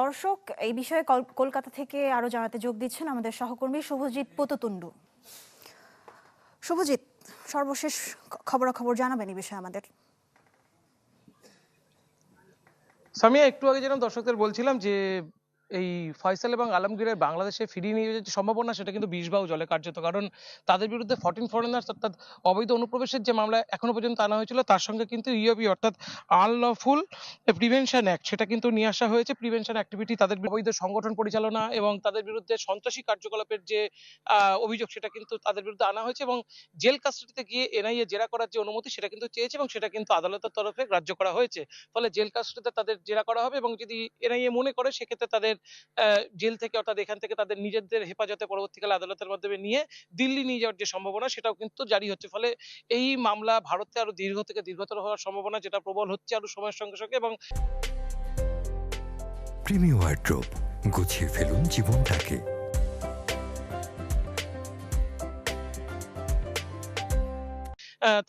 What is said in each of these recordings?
দর্শক, এই বিষয়ে কলকাতা থেকে আরো জানাতে যোগ দিচ্ছেন আমাদের সহকর্মী শুভজিৎ পততুন্ডু। শুভজিৎ, সর্বশেষ খবরাখবর জানাবেন এই বিষয়ে আমাদের। সামিয়া, একটু আগে যেরকম দর্শকদের বলছিলাম যে এই ফয়সাল এবং আলমগীরের বাংলাদেশে ফিরিয়ে নিয়ে যাওয়ার যে সম্ভাবনা সেটা কিন্তু বিষবাউ জলে কার্যত। কারণ তাদের বিরুদ্ধে 14 ফরেনার্স অর্থাৎ অবৈধ অনুপ্রবেশের যে মামলা এখনো পর্যন্ত আনা হয়েছিল, তার সঙ্গে কিন্তু ইওবি অর্থাৎ আনলফুল প্রিভেনশন অ্যাক্ট সেটা কিন্তু নিয়ে আসা হয়েছে। প্রিভেনশন অ্যাক্টিভিটি, তাদের অবৈধ সংগঠন পরিচালনা এবং তাদের বিরুদ্ধে সন্ত্রাসী কার্যকলাপের যে অভিযোগ সেটা কিন্তু তাদের বিরুদ্ধে আনা হয়েছে এবং জেল কাস্টাডিতে গিয়ে এনআইএ জেরা করার যে অনুমতি সেটা কিন্তু চেয়েছে এবং সেটা কিন্তু আদালতের তরফে গ্রাহ্য করা হয়েছে। ফলে জেল কাস্টাডিতে তাদের জেরা করা হবে এবং যদি এনআইএ মনে করে সেক্ষেত্রে তাদের জেল থেকে অর্থাৎ এখান থেকে তাদের নিজেদের হেফাজতে পরবর্তীকালে আদালতের মাধ্যমে নিয়ে দিল্লি নিয়ে যাওয়ার যে সম্ভাবনা সেটাও কিন্তু জারি হচ্ছে। ফলে এই মামলা ভারতে আরো দীর্ঘ থেকে দীর্ঘতর হওয়ার সম্ভাবনা যেটা প্রবল হচ্ছে আরো সময়ের সঙ্গে সঙ্গে। এবং প্রিমিয়ার ওয়ার্ড্রোব, গুছিয়ে ফেলুন জীবনটাকে।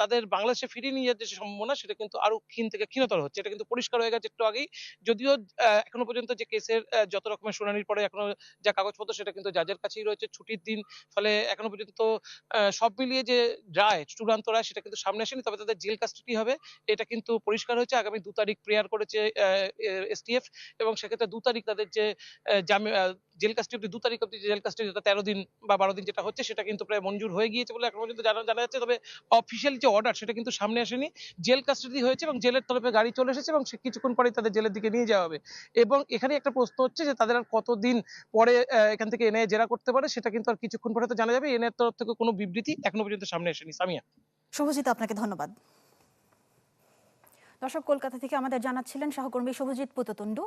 তাদের বাংলাদেশে ফিরিয়ে নিয়ে যাওয়ার যে সম্ভাবনা সেটা কিন্তু আরো ক্ষীণ থেকে ক্ষীণতর হচ্ছে। এটা কিন্তু পরিষ্কার হয়ে গেছে একটু আগেই। যদিও এখনো পর্যন্ত যে কেসের যত রকমের শুনানির পরে এখনো যা কাগজপত্র সেটা কিন্তু জাজের কাছেই রয়েছে, ছুটির দিন। ফলে এখনো পর্যন্ত সব মিলিয়ে যে রায়, চূড়ান্ত রায় সেটা কিন্তু সামনে আসেনি। তবে তাদের জেল কাস্টাডি হবে এটা কিন্তু পরিষ্কার হয়েছে। আগামী ২ তারিখ প্রেয়ার করেছে এসটিএফ এবং সেক্ষেত্রে ২ তারিখ তাদের যে জেল কাস্টাডি অব্দি ২ তারিখ অব্দি যে জেল কাস্টাডি, ১৩ দিন বা ১২ দিন যেটা হচ্ছে সেটা কিন্তু প্রায় মঞ্জুর হয়ে গিয়েছে বলে এখনো পর্যন্ত জানা যাচ্ছে। তবে অফিসিয়াল যে অর্ডার সেটা কিন্তু সামনে আসেনি। জেল কাস্টাডি হয়েছে এবং জেলের তরফে গাড়ি চলে এসেছে এবং সে কিছুক্ষণ পরেই তাদের জেলের দিকে নিয়ে যাওয়া হবে। এবং এখানে একটা প্রশ্ন হচ্ছে যে তাদের আর কতদিন পরে এখান থেকে এনআইএ জেরা করতে পারে, সেটা কিন্তু আর কিছুক্ষণ পরে তো জানা যাবে। এনআইএর তরফ থেকে কোনো বিবৃতি এখনো পর্যন্ত সামনে আসেনি। সামিয়া। শুভজিৎ, আপনাকে ধন্যবাদ। দর্শক, কলকাতা থেকে আমাদের জানাচ্ছিলেন সহকর্মী শুভজিৎ পততুন্ডু।